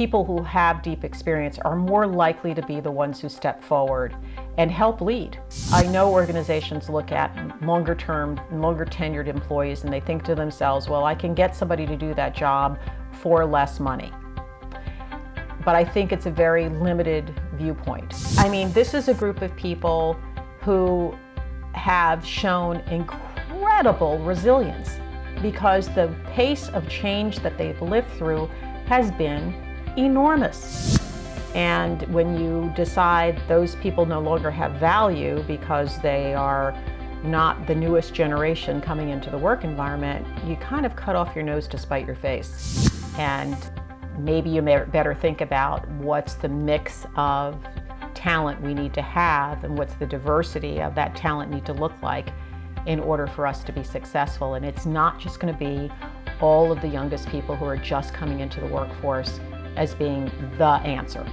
people who have deep experience are more likely to be the ones who step forward and help lead. I know organizations look at longer term, longer tenured employees and they think to themselves, well, I can get somebody to do that job for less money. But I think it's a very limited viewpoint. I mean, this is a group of people who have shown incredible resilience because the pace of change that they've lived through has been enormous. And when you decide those people no longer have value because they are not the newest generation coming into the work environment, you kind of cut off your nose to spite your face. And maybe you better think about what's the mix of talent we need to have and what's the diversity of that talent need to look like in order for us to be successful. And it's not just going to be all of the youngest people who are just coming into the workforce as being the answer.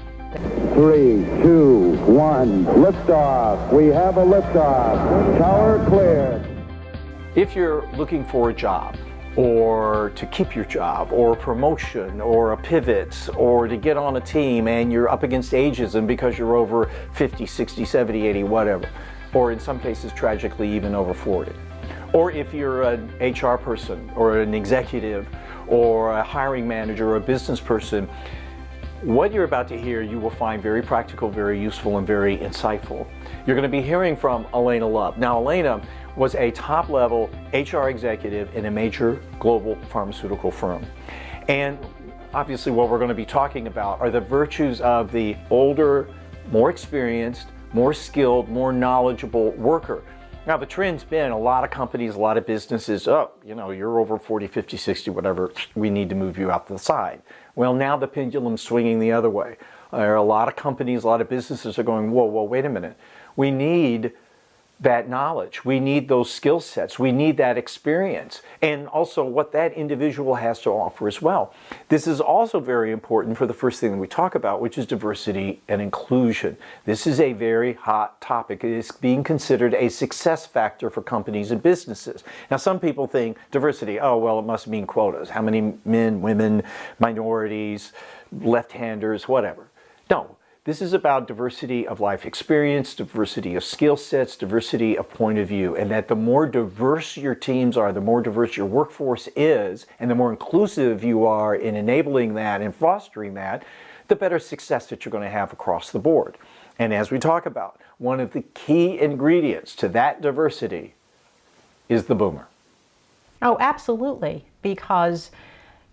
3, 2, 1, liftoff. We have a liftoff. Tower cleared. If you're looking for a job, or to keep your job, or a promotion, or a pivot, or to get on a team and you're up against ageism because you're over 50, 60, 70, 80, whatever, or in some cases tragically even over 40. Or if you're an HR person or an executive or a hiring manager or a business person, what you're about to hear you will find very practical, very useful, and very insightful. You're going to be hearing from Alaina Love. Now, Alaina was a top-level HR executive in a major global pharmaceutical firm. And obviously what we're going to be talking about are the virtues of the older, more experienced, more skilled, more knowledgeable worker. Now, the trend's been a lot of companies, a lot of businesses, oh, you know, you're over 40, 50, 60, whatever, we need to move you out to the side. Well, now the pendulum's swinging the other way. There are a lot of companies, a lot of businesses are going, whoa, wait a minute. We need that knowledge. We need those skill sets. We need that experience. And also what that individual has to offer as well. This is also very important for the first thing that we talk about, which is diversity and inclusion. This is a very hot topic. It is being considered a success factor for companies and businesses. Now, some people think diversity, oh, well, it must mean quotas. How many men, women, minorities, left-handers, whatever. No. This is about diversity of life experience, diversity of skill sets, diversity of point of view, and that the more diverse your teams are, the more diverse your workforce is, and the more inclusive you are in enabling that and fostering that, the better success that you're going to have across the board. And as we talk about, one of the key ingredients to that diversity is the boomer. Oh, absolutely, because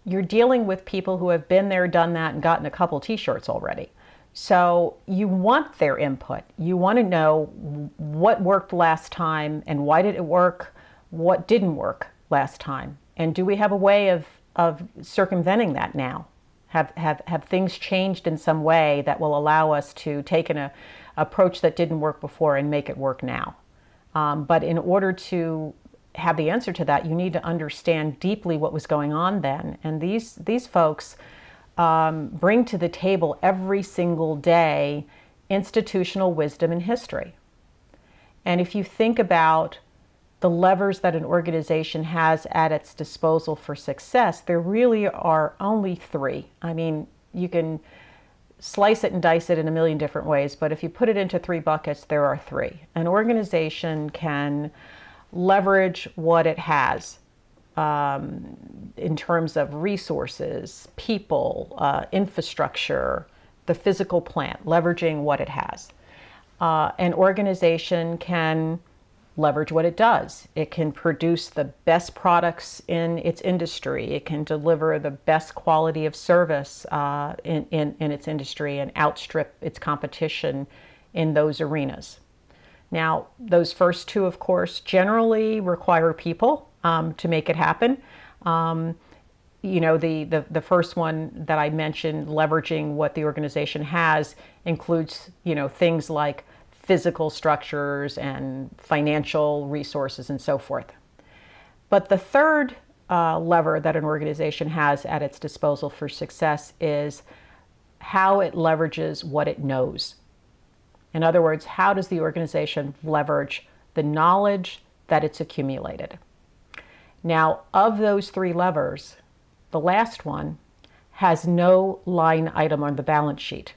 you're dealing with people who have been there, done that, and gotten a couple t-shirts already. So you want their input. You want to know what worked last time and why did it work, what didn't work last time, and do we have a way of circumventing that now? Have things changed in some way that will allow us to take an approach that didn't work before and make it work now? But in order to have the answer to that, you need to understand deeply what was going on then. And these folks bring to the table every single day institutional wisdom and history. And if you think about the levers that an organization has at its disposal for success, there really are only three. I mean, you can slice it and dice it in a million different ways, but if you put it into three buckets, there are three. An organization can leverage what it has in terms of resources, people, infrastructure, the physical plant, leveraging what it has. An organization can leverage what it does. It can produce the best products in its industry. It can deliver the best quality of service in its industry and outstrip its competition in those arenas. Now, those first two, of course, generally require people to make it happen. You know, the first one that I mentioned, leveraging what the organization has, includes, you know, things like physical structures and financial resources and so forth. But the third lever that an organization has at its disposal for success is how it leverages what it knows. In other words, how does the organization leverage the knowledge that it's accumulated? Now, of those three levers, the last one has no line item on the balance sheet.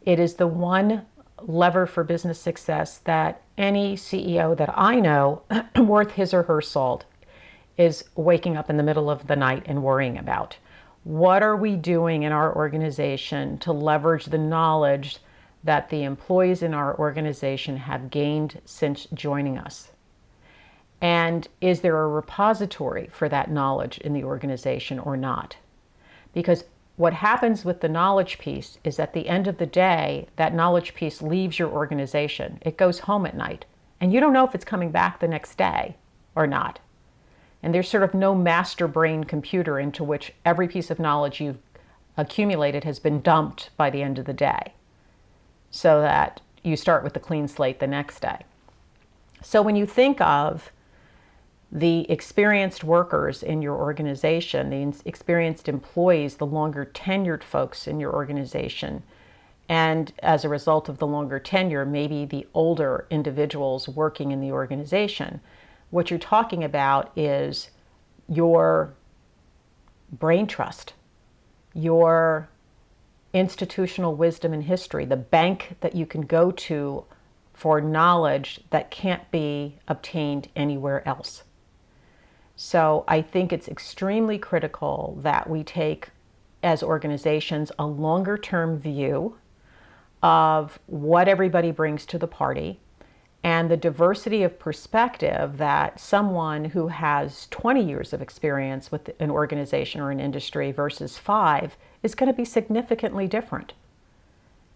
It is the one lever for business success that any CEO that I know worth his or her salt is waking up in the middle of the night and worrying about. What are we doing in our organization to leverage the knowledge that the employees in our organization have gained since joining us? And is there a repository for that knowledge in the organization or not? Because what happens with the knowledge piece is at the end of the day, that knowledge piece leaves your organization. It goes home at night. And you don't know if it's coming back the next day or not. And there's sort of no master brain computer into which every piece of knowledge you've accumulated has been dumped by the end of the day, so that you start with a clean slate the next day. So when you think of the experienced workers in your organization, the experienced employees, the longer tenured folks in your organization, and as a result of the longer tenure, maybe the older individuals working in the organization, what you're talking about is your brain trust, your institutional wisdom and history, the bank that you can go to for knowledge that can't be obtained anywhere else. So I think it's extremely critical that we take, as organizations, a longer term view of what everybody brings to the party, and the diversity of perspective that someone who has 20 years of experience with an organization or an industry versus 5 is going to be significantly different.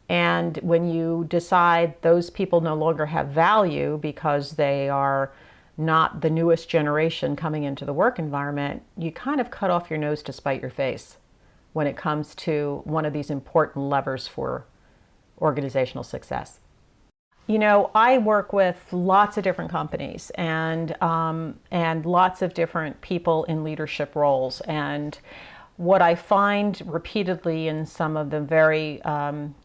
And when you decide those people no longer have value because they are not the newest generation coming into the work environment, you kind of cut off your nose to spite your face when it comes to one of these important levers for organizational success. You know, I work with lots of different companies and lots of different people in leadership roles. And what I find repeatedly in some of the very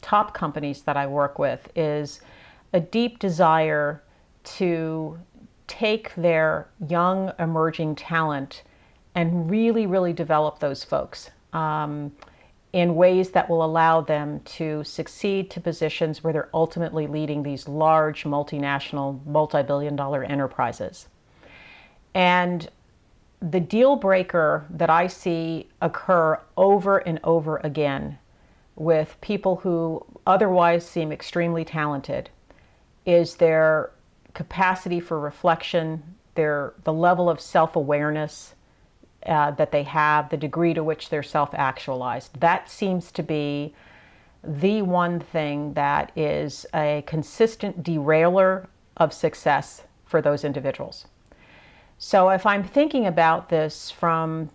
top companies that I work with is a deep desire to take their young emerging talent and really, really develop those folks in ways that will allow them to succeed to positions where they're ultimately leading these large multinational, multi-billion-dollar enterprises. And the deal breaker that I see occur over and over again with people who otherwise seem extremely talented is their capacity for reflection, the level of self-awareness that they have, the degree to which they're self-actualized. That seems to be the one thing that is a consistent derailer of success for those individuals. So if I'm thinking about this from,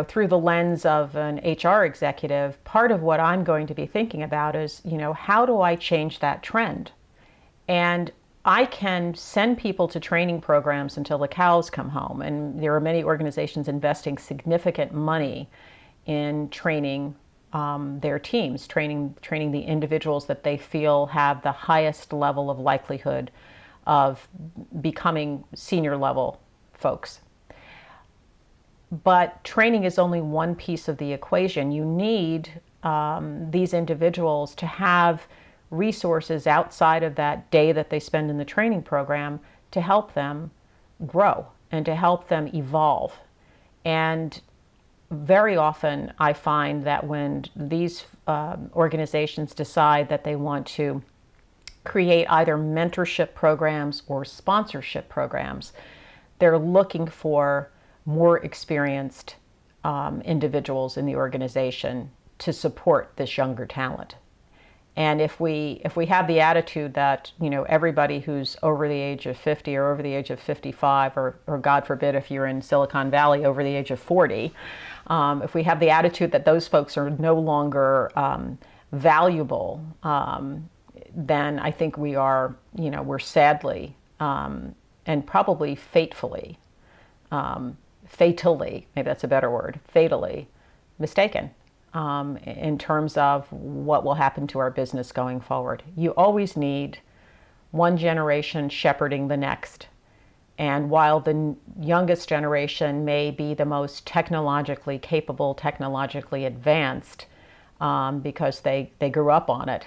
through the lens of an HR executive, part of what I'm going to be thinking about is, how do I change that trend? And I can send people to training programs until the cows come home. And there are many organizations investing significant money in training their teams, training the individuals that they feel have the highest level of likelihood of becoming senior level folks. But training is only one piece of the equation. You need these individuals to have resources outside of that day that they spend in the training program to help them grow and to help them evolve. And very often I find that when these organizations decide that they want to create either mentorship programs or sponsorship programs, they're looking for more experienced individuals in the organization to support this younger talent. And if we have the attitude that, everybody who's over the age of 50 or over the age of 55, or God forbid, if you're in Silicon Valley, over the age of 40, if we have the attitude that those folks are no longer valuable, then I think we are, we're sadly and probably fatally, maybe that's a better word, fatally mistaken. In terms of what will happen to our business going forward. You always need one generation shepherding the next. And while the youngest generation may be the most technologically capable, technologically advanced, because they grew up on it,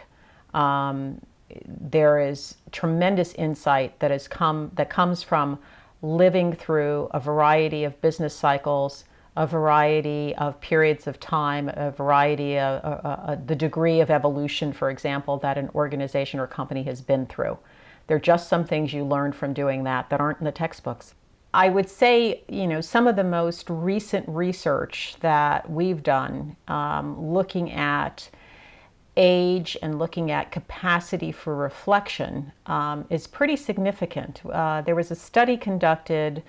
there is tremendous insight that comes from living through a variety of business cycles, a variety of periods of time, a variety of the degree of evolution, for example, that an organization or company has been through. There are just some things you learn from doing that aren't in the textbooks. I would say, some of the most recent research that we've done, looking at age and looking at capacity for reflection, is pretty significant. There was a study conducted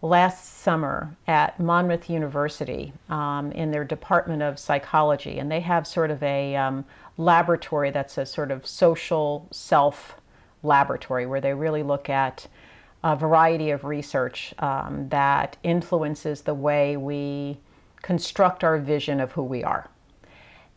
last summer at Monmouth University in their Department of Psychology, and they have sort of a laboratory that's a sort of social self laboratory where they really look at a variety of research that influences the way we construct our vision of who we are.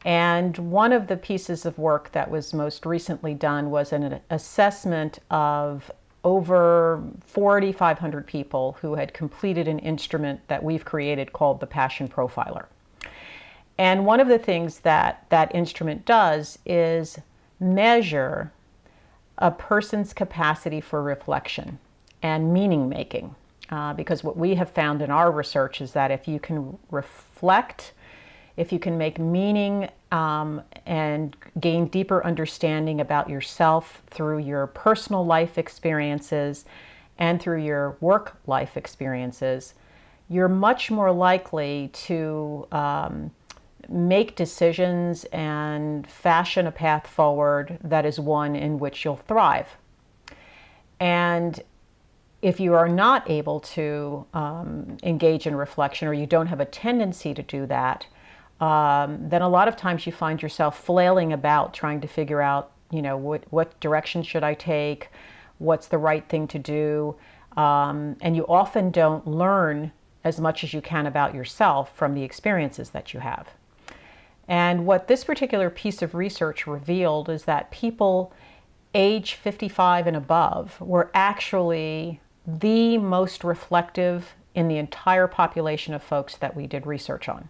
And one of the pieces of work that was most recently done was an assessment of over 4,500 people who had completed an instrument that we've created called the Passion Profiler. And one of the things that that instrument does is measure a person's capacity for reflection and meaning making. Because what we have found in our research is that if you can reflect, if you can make meaning and gain deeper understanding about yourself through your personal life experiences and through your work life experiences, you're much more likely to make decisions and fashion a path forward that is one in which you'll thrive. And if you are not able to engage in reflection, or you don't have a tendency to do that, then a lot of times you find yourself flailing about trying to figure out, what direction should I take? What's the right thing to do? And you often don't learn as much as you can about yourself from the experiences that you have. And what this particular piece of research revealed is that people age 55 and above were actually the most reflective in the entire population of folks that we did research on.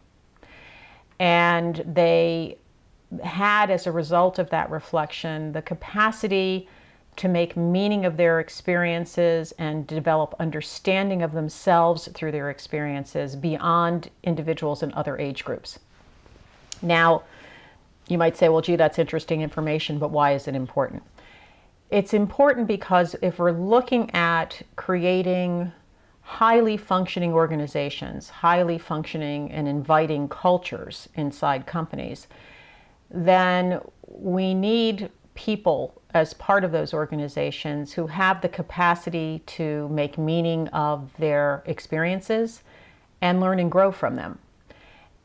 And they had, as a result of that reflection, the capacity to make meaning of their experiences and develop understanding of themselves through their experiences beyond individuals in other age groups. Now, you might say, well, gee, that's interesting information, but why is it important? It's important because if we're looking at creating highly functioning organizations, highly functioning and inviting cultures inside companies, then we need people as part of those organizations who have the capacity to make meaning of their experiences and learn and grow from them.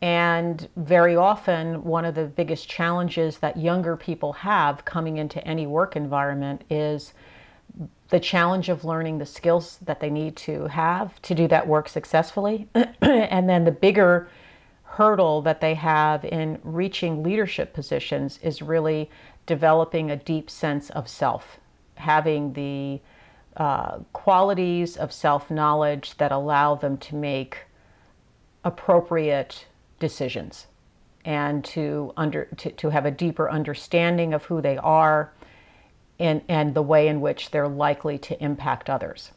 And very often, one of the biggest challenges that younger people have coming into any work environment is the challenge of learning the skills that they need to have to do that work successfully. And then the bigger hurdle that they have in reaching leadership positions is really developing a deep sense of self, having the qualities of self-knowledge that allow them to make appropriate decisions and to have a deeper understanding of who they are and the way in which they're likely to impact others.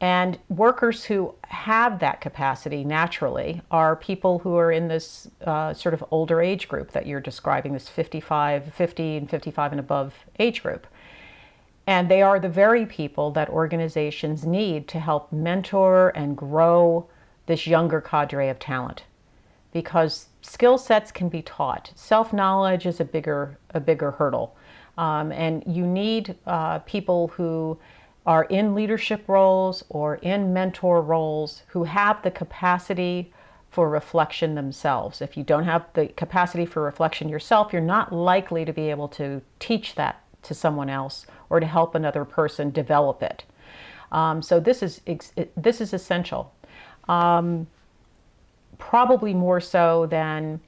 And workers who have that capacity naturally are people who are in this sort of older age group that you're describing, this 50 and 55 and above age group. And they are the very people that organizations need to help mentor and grow this younger cadre of talent, because skill sets can be taught. Self-knowledge is a bigger hurdle. And you need people who are in leadership roles or in mentor roles who have the capacity for reflection themselves. If you don't have the capacity for reflection yourself, you're not likely to be able to teach that to someone else or to help another person develop it. So this is essential. Probably more so than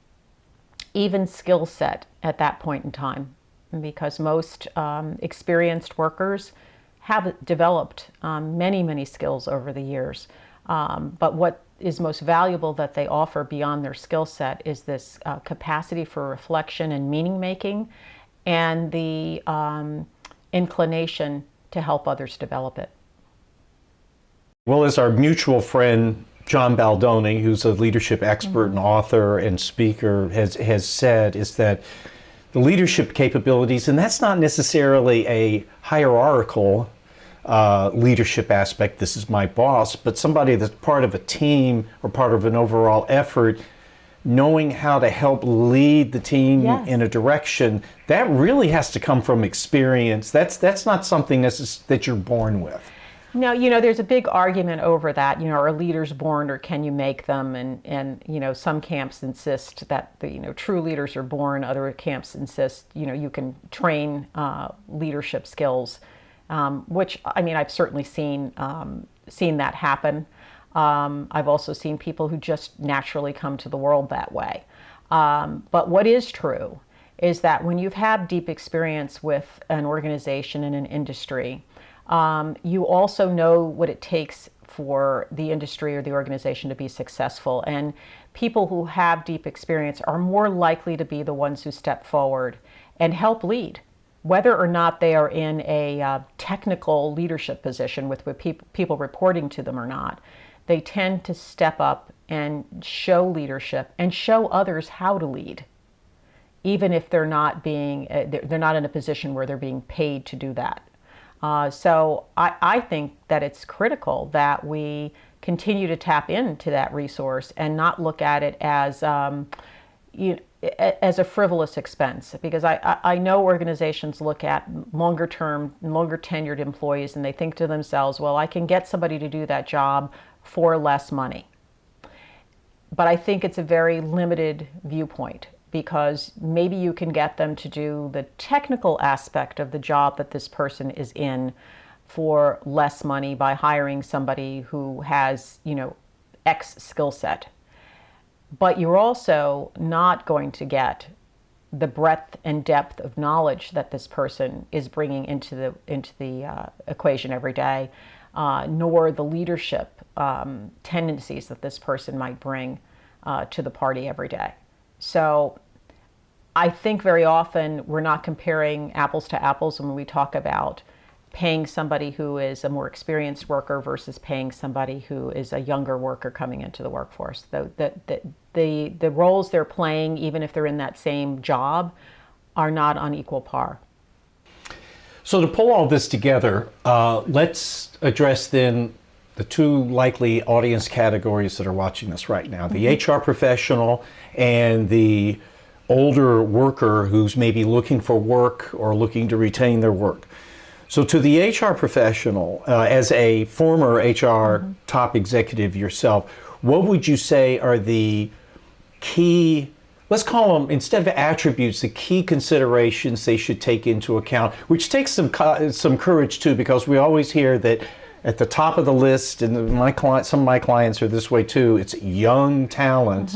even skill set at that point in time, because most experienced workers have developed many skills over the years. But what is most valuable that they offer beyond their skill set is this capacity for reflection and meaning making, and the inclination to help others develop it. Well, as our mutual friend John Baldoni, who's a leadership expert and author and speaker, has said, is that the leadership capabilities, and that's not necessarily a hierarchical leadership aspect, this is my boss, but somebody that's part of a team or part of an overall effort, knowing how to help lead the team in a direction, that really has to come from experience. That's not something that you're born with. Now, you know, there's a big argument over that. You know, are leaders born or can you make them? And you know, some camps insist that true leaders are born. Other camps insist, you can train leadership skills, which, I mean, I've certainly seen that happen. I've also seen people who just naturally come to the world that way. But what is true is that when you've had deep experience with an organization and an industry, you also know what it takes for the industry or the organization to be successful. And people who have deep experience are more likely to be the ones who step forward and help lead, whether or not they are in a technical leadership position with people reporting to them or not. They tend to step up and show leadership and show others how to lead, even if they're not in a position where they're being paid to do that. So I think that it's critical that we continue to tap into that resource and not look at it as as a frivolous expense, because I know organizations look at longer term, longer tenured employees and they think to themselves, well, I can get somebody to do that job for less money. But I think it's a very limited viewpoint, because maybe you can get them to do the technical aspect of the job that this person is in for less money by hiring somebody who has, X skill set. But you're also not going to get the breadth and depth of knowledge that this person is bringing into the equation every day, nor the leadership tendencies that this person might bring to the party every day. So I think very often we're not comparing apples to apples when we talk about paying somebody who is a more experienced worker versus paying somebody who is a younger worker coming into the workforce. The roles they're playing, even if they're in that same job, are not on equal par. So to pull all this together, let's address then the two likely audience categories that are watching this right now: the HR professional and the older worker who's maybe looking for work or looking to retain their work. So to the HR professional, as a former HR top executive yourself, what would you say are the key, let's call them, instead of attributes, the key considerations they should take into account, which takes some courage too, because we always hear that at the top of the list, and some of my clients are this way too, it's young talent.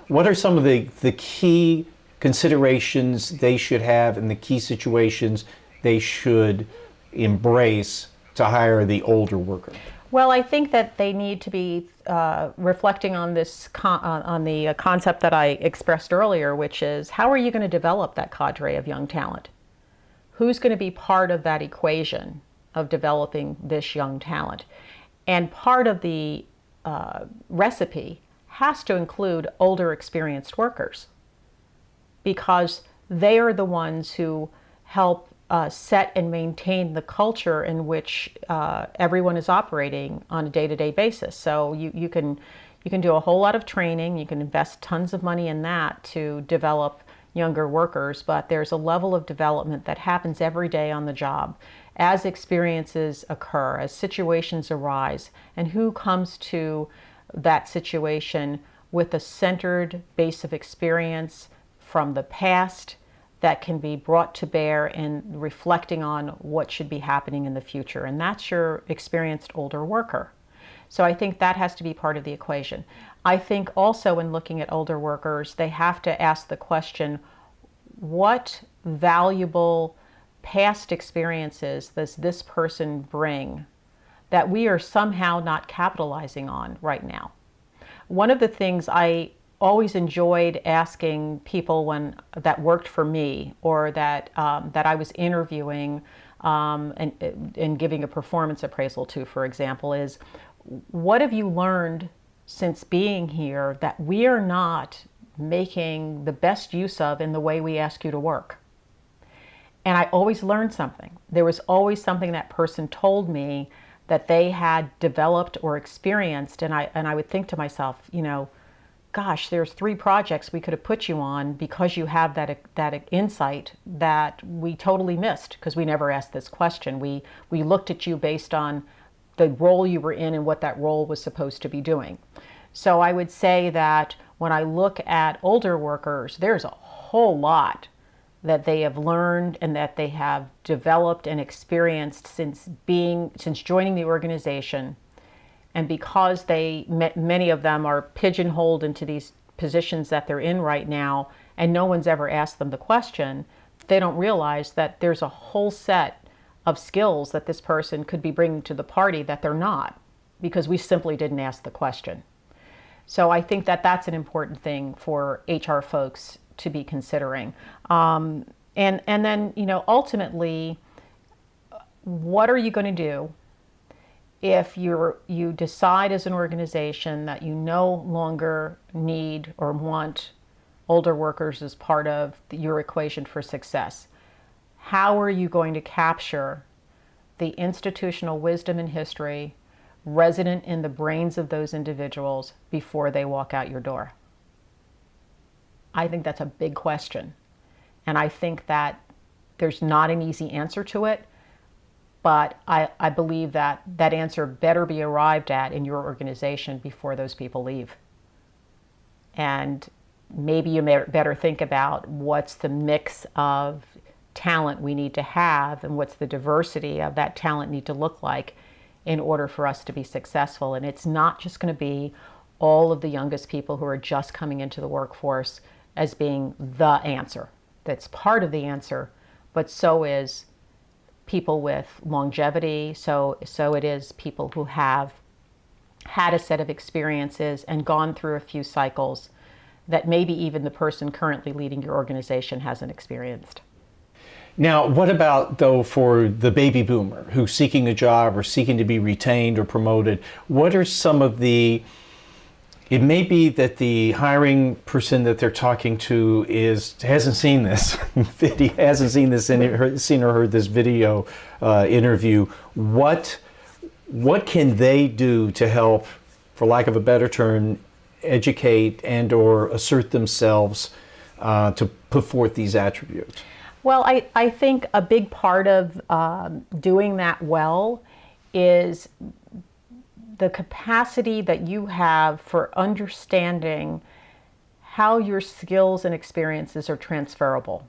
What are some of the key considerations they should have and the key situations they should embrace to hire the older worker? Well, I think that they need to be reflecting on this on the concept that I expressed earlier, which is, how are you going to develop that cadre of young talent? Who's going to be part of that equation of developing this young talent? And part of the recipe has to include older experienced workers, because they are the ones who help set and maintain the culture in which everyone is operating on a day-to-day basis. So you can do a whole lot of training, you can invest tons of money in that to develop younger workers, but there's a level of development that happens every day on the job as experiences occur, as situations arise, and who comes to that situation with a centered base of experience from the past that can be brought to bear in reflecting on what should be happening in the future. And that's your experienced older worker. So I think that has to be part of the equation. I think also in looking at older workers, they have to ask the question, what valuable past experiences does this person bring that we are somehow not capitalizing on right now? One of the things I always enjoyed asking people that worked for me, or that I was interviewing and giving a performance appraisal to, for example, is, what have you learned since being here that we are not making the best use of in the way we ask you to work? And I always learned something. There was always something that person told me that they had developed or experienced, and I would think to myself, gosh, there's 3 projects we could have put you on because you have that insight that we totally missed because we never asked this question. We looked at you based on the role you were in and what that role was supposed to be doing. So I would say that when I look at older workers, there's a whole lot that they have learned and that they have developed and experienced since joining the organization. And because many of them are pigeonholed into these positions that they're in right now, and no one's ever asked them the question, they don't realize that there's a whole set of skills that this person could be bringing to the party that they're not, because we simply didn't ask the question. So I think that that's an important thing for HR folks to be considering. And then, ultimately, what are you going to do if you decide as an organization that you no longer need or want older workers as part of your equation for success? How are you going to capture the institutional wisdom and history resident in the brains of those individuals before they walk out your door? I think that's a big question. And I think that there's not an easy answer to it, but I believe that that answer better be arrived at in your organization before those people leave. And maybe you better think about what's the mix of talent we need to have and what's the diversity of that talent need to look like in order for us to be successful. And it's not just going to be all of the youngest people who are just coming into the workforce as being the answer. That's part of the answer, but so is people with longevity. So it is people who have had a set of experiences and gone through a few cycles that maybe even the person currently leading your organization hasn't experienced. Now, what about, though, for the baby boomer who's seeking a job or seeking to be retained or promoted? What are some of it may be that the hiring person that they're talking to hasn't seen this video, hasn't seen this, seen or heard this video interview. What can they do to help, for lack of a better term, educate and or assert themselves to put forth these attributes? Well, I think a big part of doing that well is the capacity that you have for understanding how your skills and experiences are transferable,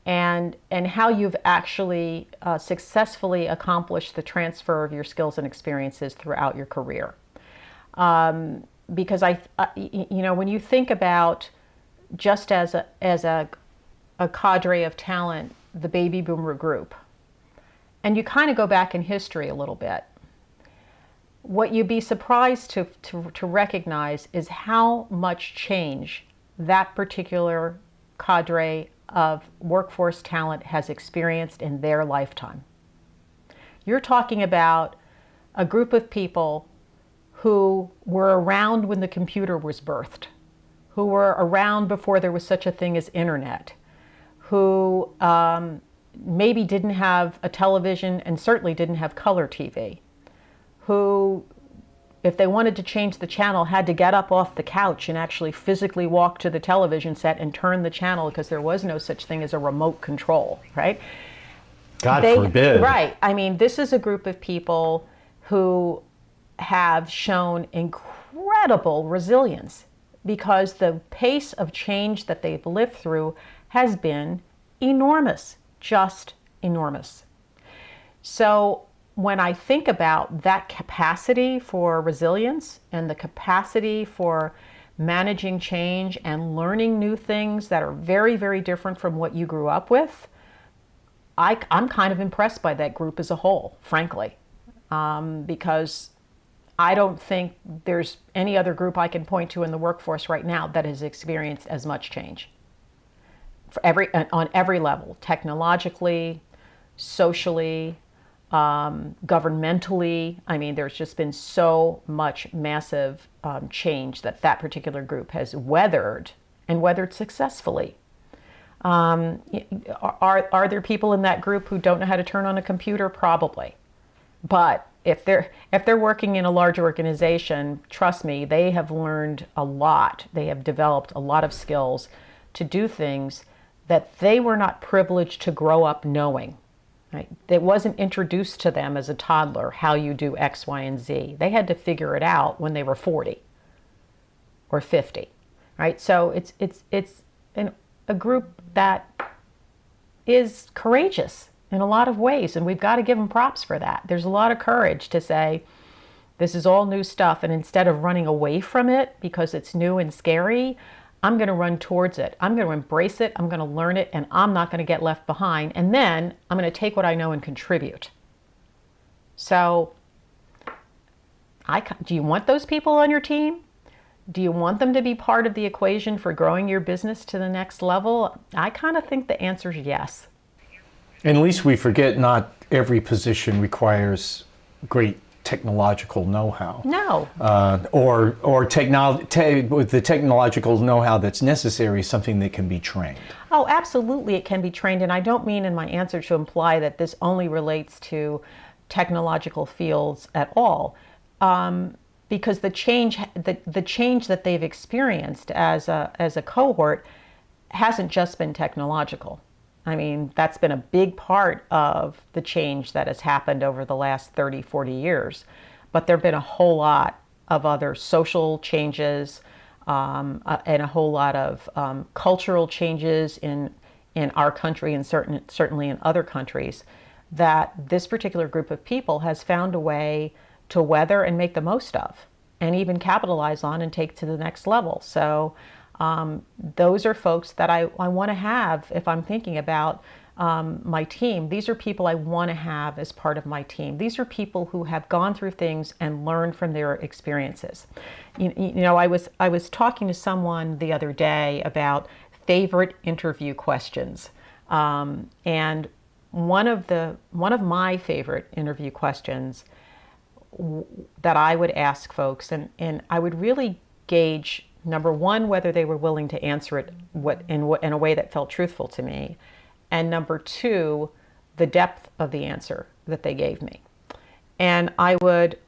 and how you've actually successfully accomplished the transfer of your skills and experiences throughout your career. Because when you think about just as a cadre of talent, the baby boomer group, and you kind of go back in history a little bit, what you'd be surprised to recognize is how much change that particular cadre of workforce talent has experienced in their lifetime. You're talking about a group of people who were around when the computer was birthed, who were around before there was such a thing as internet, who maybe didn't have a television and certainly didn't have color TV, who, if they wanted to change the channel, had to get up off the couch and actually physically walk to the television set and turn the channel because there was no such thing as a remote control, right? God forbid. Right. I mean, this is a group of people who have shown incredible resilience because the pace of change that they've lived through has been enormous, just enormous. So when I think about that capacity for resilience and the capacity for managing change and learning new things that are very, very different from what you grew up with, I'm kind of impressed by that group as a whole, frankly, because I don't think there's any other group I can point to in the workforce right now that has experienced as much change on every level, technologically, socially, governmentally. I mean, there's just been so much massive change that particular group has weathered, and weathered successfully. Are there people in that group who don't know how to turn on a computer? Probably. But if they're working in a large organization, trust me, they have learned a lot. They have developed a lot of skills to do things that they were not privileged to grow up knowing. Right? It wasn't introduced to them as a toddler how you do X, Y, and Z. They had to figure it out when they were 40 or 50. Right? So it's a group that is courageous in a lot of ways, and we've got to give them props for that. There's a lot of courage to say, this is all new stuff, and instead of running away from it because it's new and scary, I'm going to run towards it. I'm going to embrace it. I'm going to learn it, and I'm not going to get left behind. And then I'm going to take what I know and contribute. So, do you want those people on your team? Do you want them to be part of the equation for growing your business to the next level? I kind of think the answer is yes. And at least we forget not every position requires great technological know-how. No. Or with the technological know-how that's necessary, something that can be trained. Oh, absolutely it can be trained. And I don't mean in my answer to imply that this only relates to technological fields at all. Because the change that they've experienced as a cohort hasn't just been technological. I mean, that's been a big part of the change that has happened over the last 30, 40 years. But there have been a whole lot of other social changes and a whole lot of cultural changes in our country and certainly in other countries that this particular group of people has found a way to weather and make the most of, and even capitalize on and take to the next level. So those are folks that I want to have if I'm thinking about my team. These are people I want to have as part of my team. These are people who have gone through things and learned from their experiences. You know, I was talking to someone the other day about favorite interview questions, and one of my favorite interview questions that I would ask folks, and I would really gauge, number one, whether they were willing to answer it in a way that felt truthful to me, and number two, the depth of the answer that they gave me. And I would,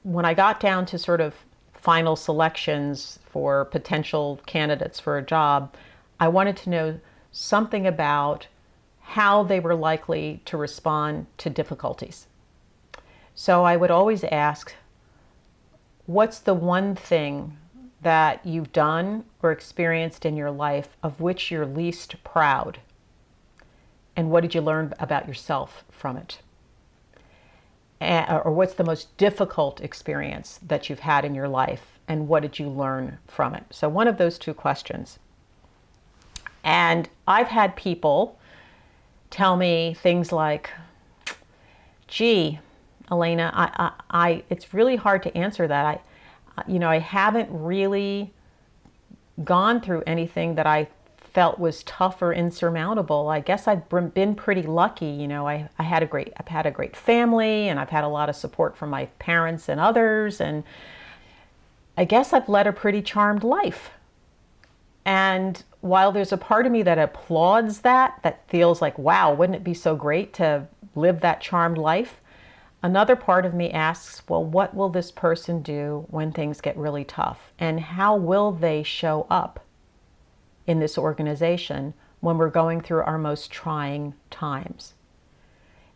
when I got down to sort of final selections for potential candidates for a job, I wanted to know something about how they were likely to respond to difficulties. So I would always ask, what's the one thing that you've done or experienced in your life of which you're least proud? And what did you learn about yourself from it? Or what's the most difficult experience that you've had in your life, and what did you learn from it? So one of those two questions. And I've had people tell me things like, gee, Alaina, I it's really hard to answer that. I haven't really gone through anything that I felt was tough or insurmountable. I guess I've been pretty lucky. You know, I've had a great family, and I've had a lot of support from my parents and others, and I guess I've led a pretty charmed life. And while there's a part of me that applauds that feels like, wow, wouldn't it be so great to live that charmed life? Another part of me asks, well, what will this person do when things get really tough? And how will they show up in this organization when we're going through our most trying times?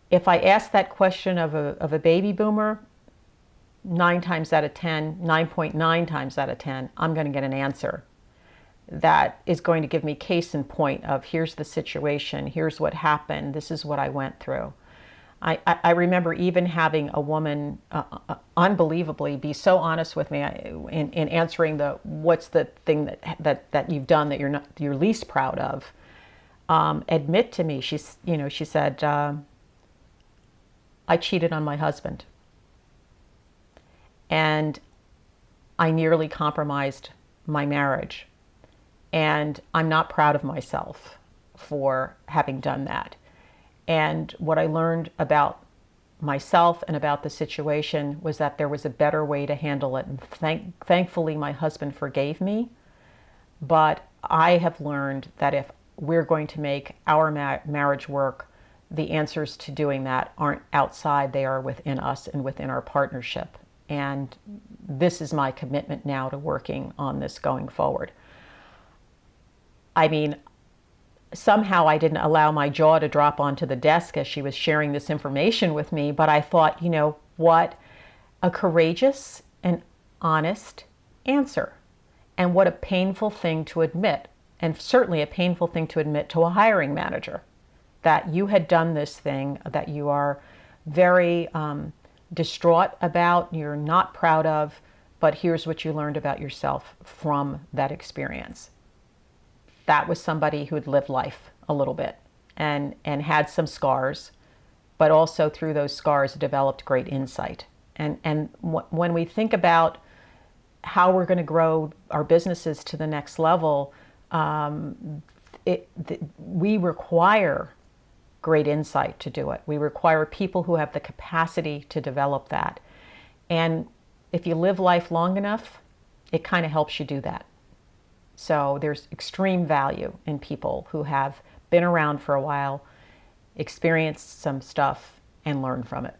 If I ask that question of a baby boomer, 9 times out of 10, 9.9 times out of 10, I'm going to get an answer that is going to give me case in point of, here's the situation, here's what happened, this is what I went through. I remember even having a woman unbelievably be so honest with me in answering what's the thing that you've done that you're least proud of. admit to me, she said, I cheated on my husband and I nearly compromised my marriage. And I'm not proud of myself for having done that. And what I learned about myself and about the situation was that there was a better way to handle it. And thankfully, my husband forgave me. But I have learned that if we're going to make our marriage work, the answers to doing that aren't outside, they are within us and within our partnership. And this is my commitment now to working on this going forward. I mean, somehow I didn't allow my jaw to drop onto the desk as she was sharing this information with me, but I thought, you know what, a courageous and honest answer. And what a painful thing to admit, and certainly a painful thing to admit to a hiring manager, that you had done this thing that you are very distraught about, you're not proud of, but here's what you learned about yourself from that experience. That was somebody who had lived life a little bit and had some scars, but also through those scars developed great insight. And when we think about how we're going to grow our businesses to the next level, we require great insight to do it. We require people who have the capacity to develop that. And if you live life long enough, it kind of helps you do that. So there's extreme value in people who have been around for a while, experienced some stuff, and learned from it.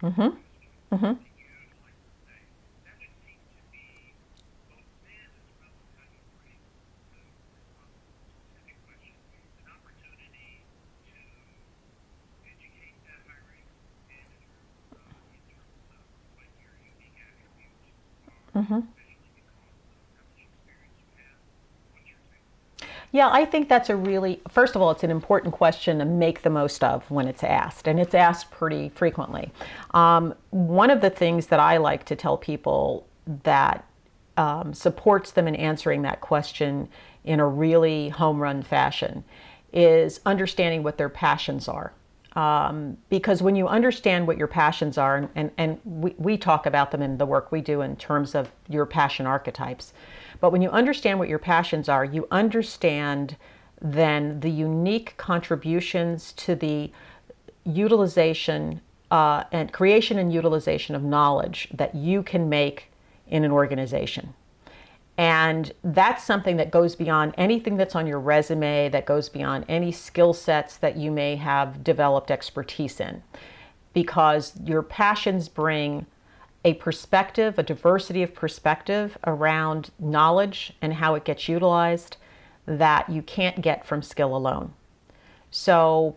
Mm-hmm. Mm-hmm. Mm-hmm. Yeah, I think that's first of all, it's an important question to make the most of when it's asked, and it's asked pretty frequently. One of the things that I like to tell people that supports them in answering that question in a really home run fashion is understanding what their passions are. Because when you understand what your passions are, and we talk about them in the work we do in terms of your passion archetypes, but when you understand what your passions are, you understand then the unique contributions to the utilization and creation and utilization of knowledge that you can make in an organization. And that's something that goes beyond anything that's on your resume, that goes beyond any skill sets that you may have developed expertise in. Because your passions bring a perspective, a diversity of perspective around knowledge and how it gets utilized that you can't get from skill alone. So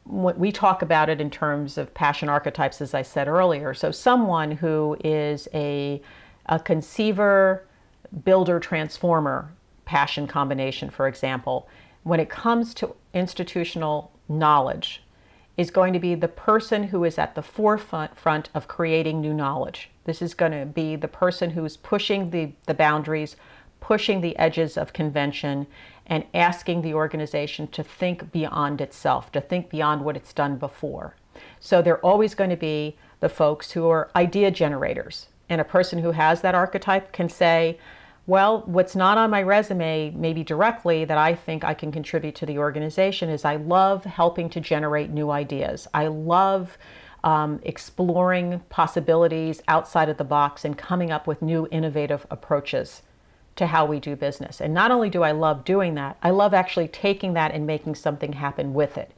we talk about it in terms of passion archetypes, as I said earlier. So someone who is a conceiver, builder, transformer passion combination, for example, when it comes to institutional knowledge, is going to be the person who is at the forefront of creating new knowledge. This is going to be the person who's pushing the boundaries, pushing the edges of convention, and asking the organization to think beyond itself, to think beyond what it's done before. So they're always going to be the folks who are idea generators. And a person who has that archetype can say, well, what's not on my resume, maybe directly, that I think I can contribute to the organization is I love helping to generate new ideas. I love exploring possibilities outside of the box and coming up with new innovative approaches to how we do business. And not only do I love doing that, I love actually taking that and making something happen with it.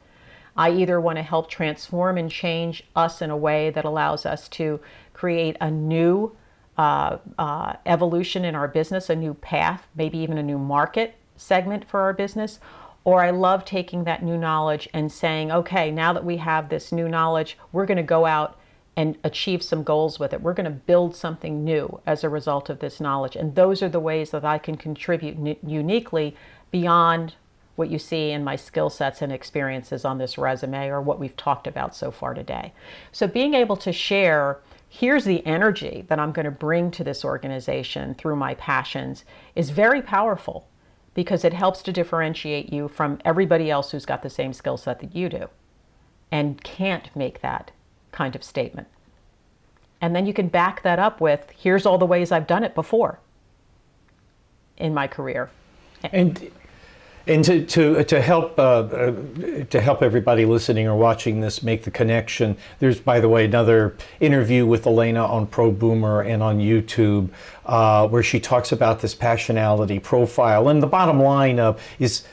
I either want to help transform and change us in a way that allows us to create a new evolution in our business, a new path, maybe even a new market segment for our business. Or I love taking that new knowledge and saying, okay, now that we have this new knowledge, we're going to go out and achieve some goals with it. We're going to build something new as a result of this knowledge. And those are the ways that I can contribute uniquely beyond what you see in my skill sets and experiences on this resume or what we've talked about so far today. So being able to share, here's the energy that I'm going to bring to this organization through my passions is very powerful because it helps to differentiate you from everybody else who's got the same skill set that you do and can't make that kind of statement. And then you can back that up with, here's all the ways I've done it before in my career. And to help everybody listening or watching this make the connection, there's, by the way, another interview with Alaina on ProBoomer and on YouTube where she talks about this passionality profile. And the bottom line is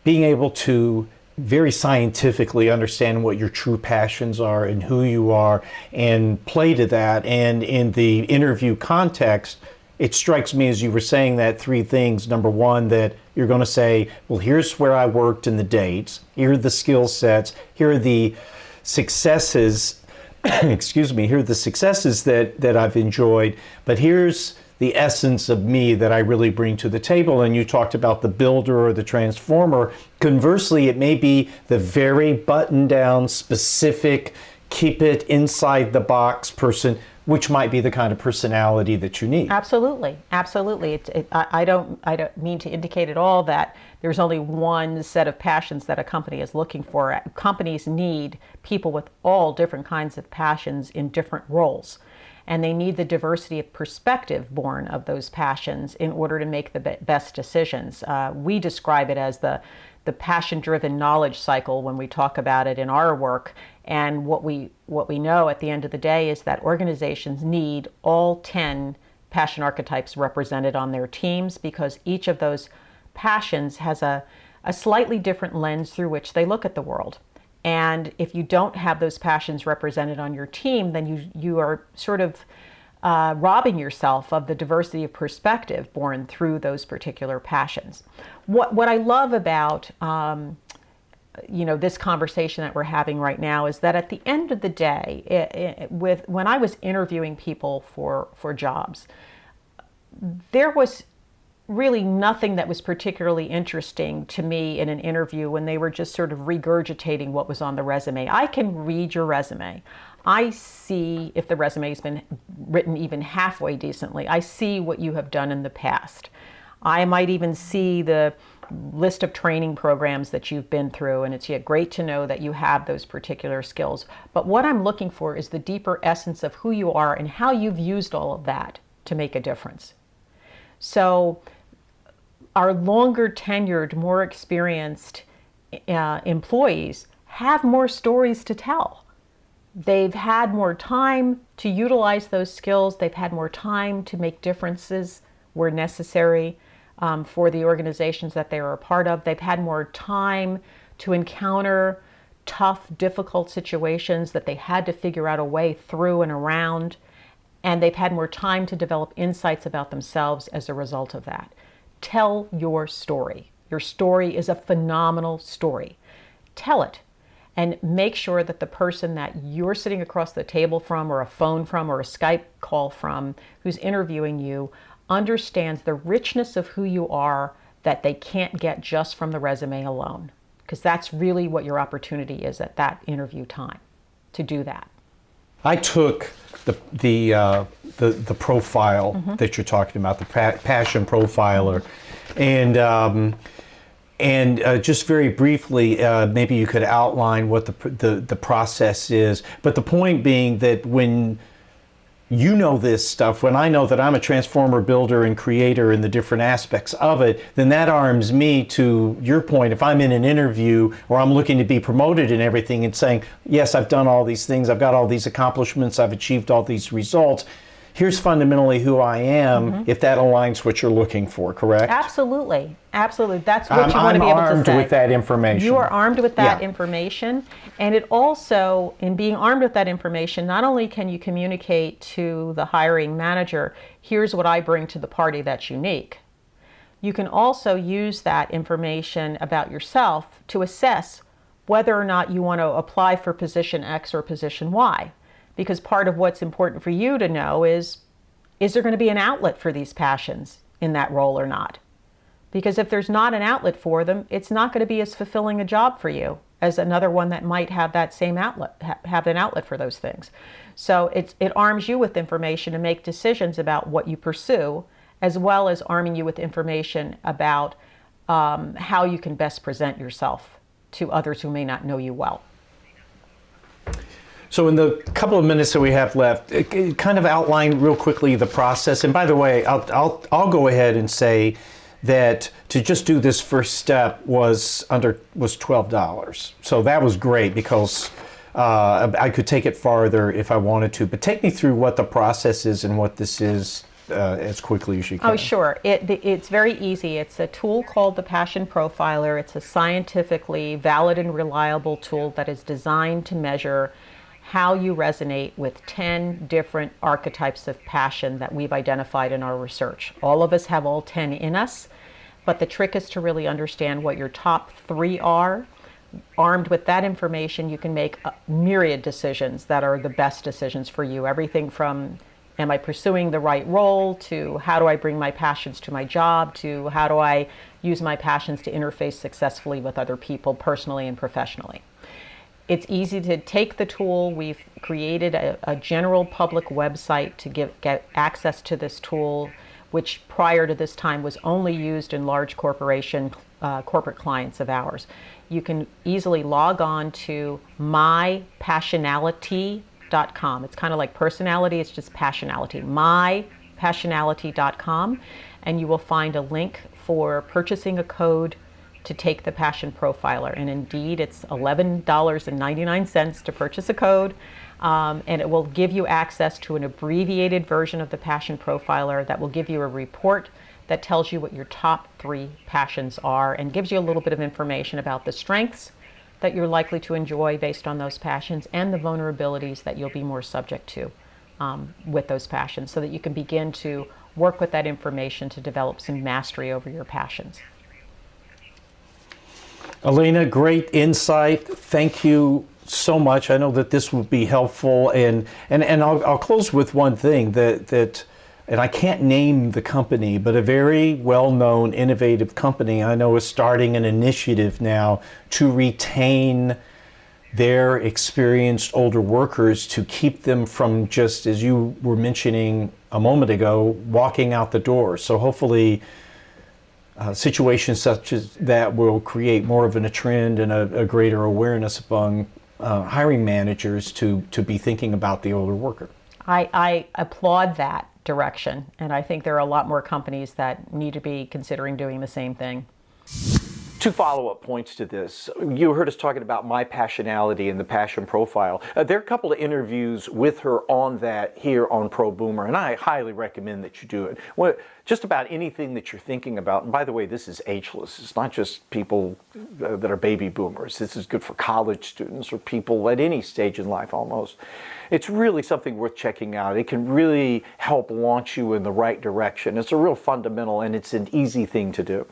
being able to very scientifically understand what your true passions are and who you are and play to that. And in the interview context, it strikes me as you were saying that three things. Number one, that you're going to say, well, here's where I worked and the dates. Here are the skill sets. Here are the successes. Excuse me. Here are the successes that I've enjoyed. But here's the essence of me that I really bring to the table. And you talked about the builder or the transformer. Conversely, it may be the very buttoned down, specific, keep it inside the box person, which might be the kind of personality that you need. Absolutely, absolutely. I don't mean to indicate at all that there's only one set of passions that a company is looking for. Companies need people with all different kinds of passions in different roles. And they need the diversity of perspective born of those passions in order to make the best decisions. We describe it as the passion-driven knowledge cycle when we talk about it in our work. And what we know at the end of the day is that organizations need all 10 passion archetypes represented on their teams because each of those passions has a slightly different lens through which they look at the world. And if you don't have those passions represented on your team, then you are sort of robbing yourself of the diversity of perspective born through those particular passions. What I love about this conversation that we're having right now is that at the end of the day, when I was interviewing people for jobs, there was really nothing that was particularly interesting to me in an interview when they were just sort of regurgitating what was on the resume. I can read your resume. I see if the resume has been written even halfway decently. I see what you have done in the past. I might even see the list of training programs that you've been through, and it's great to know that you have those particular skills. But what I'm looking for is the deeper essence of who you are and how you've used all of that to make a difference. So our longer tenured, more experienced employees have more stories to tell. They've had more time to utilize those skills. They've had more time to make differences where necessary for the organizations that they are a part of. They've had more time to encounter tough, difficult situations that they had to figure out a way through and around. And they've had more time to develop insights about themselves as a result of that. Tell your story. Your story is a phenomenal story. Tell it and make sure that the person that you're sitting across the table from or a phone from or a Skype call from who's interviewing you understands the richness of who you are that they can't get just from the resume alone. Because that's really what your opportunity is at that interview time, to do that. I took the profile that you're talking about, the passion profiler, and just very briefly, maybe you could outline what the process is. But the point being that when you know this stuff, when I know that I'm a transformer builder and creator in the different aspects of it, then that arms me, to your point, if I'm in an interview or I'm looking to be promoted and everything and saying, yes, I've done all these things, I've got all these accomplishments, I've achieved all these results. Here's fundamentally who I am, if that aligns what you're looking for, correct? Absolutely. Absolutely. That's what you want to be able to say. I'm armed with that information. You are armed with that information. And it also, in being armed with that information, not only can you communicate to the hiring manager, here's what I bring to the party that's unique. You can also use that information about yourself to assess whether or not you want to apply for position X or position Y. Because part of what's important for you to know is there going to be an outlet for these passions in that role or not? Because if there's not an outlet for them, it's not going to be as fulfilling a job for you as another one that might have that same outlet, have an outlet for those things. So it arms you with information to make decisions about what you pursue, as well as arming you with information about how you can best present yourself to others who may not know you well. So in the couple of minutes that we have left, kind of outline real quickly the process. And by the way, I'll go ahead and say that to just do this first step was $12. So that was great because I could take it farther if I wanted to. But take me through what the process is and what this is as quickly as you can. Oh, sure. It's very easy. It's a tool called the Passion Profiler. It's a scientifically valid and reliable tool that is designed to measure how you resonate with 10 different archetypes of passion that we've identified in our research. All of us have all 10 in us, but the trick is to really understand what your top 3 are. Armed with that information, you can make a myriad decisions that are the best decisions for you. Everything from, am I pursuing the right role, to how do I bring my passions to my job, to how do I use my passions to interface successfully with other people personally and professionally. It's easy to take the tool. We've created a general public website to get access to this tool, which prior to this time was only used in large corporate clients of ours. You can easily log on to mypassionality.com. It's kind of like personality, it's just passionality. mypassionality.com, and you will find a link for purchasing a code to take the Passion Profiler. And indeed, it's $11.99 to purchase a code, and it will give you access to an abbreviated version of the Passion Profiler that will give you a report that tells you what your top 3 passions are and gives you a little bit of information about the strengths that you're likely to enjoy based on those passions and the vulnerabilities that you'll be more subject to with those passions, so that you can begin to work with that information to develop some mastery over your passions. Alaina, great insight. Thank you so much. I know that this will be helpful, and I'll close with one thing that and I can't name the company, but a very well-known, innovative company I know is starting an initiative now to retain their experienced older workers, to keep them from, just as you were mentioning a moment ago, walking out the door. So hopefully situations such as that will create more of a trend and a greater awareness among hiring managers to be thinking about the older worker. I applaud that direction, and I think there are a lot more companies that need to be considering doing the same thing. 2 follow-up points to this. You heard us talking about my passionality and the passion profile. There are a couple of interviews with her on that here on ProBoomer, and I highly recommend that you do it. Just about anything that you're thinking about, and by the way, this is ageless. It's not just people that are baby boomers. This is good for college students or people at any stage in life almost. It's really something worth checking out. It can really help launch you in the right direction. It's a real fundamental, and it's an easy thing to do.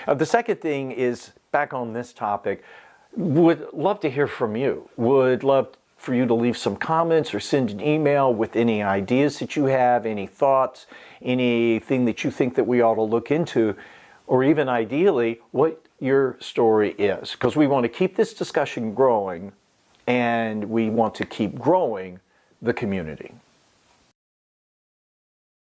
The second thing is, back on this topic, would love to hear from you. Would love for you to leave some comments or send an email with any ideas that you have, any thoughts, anything that you think that we ought to look into, or even ideally what your story is. Because we want to keep this discussion growing, and we want to keep growing the community.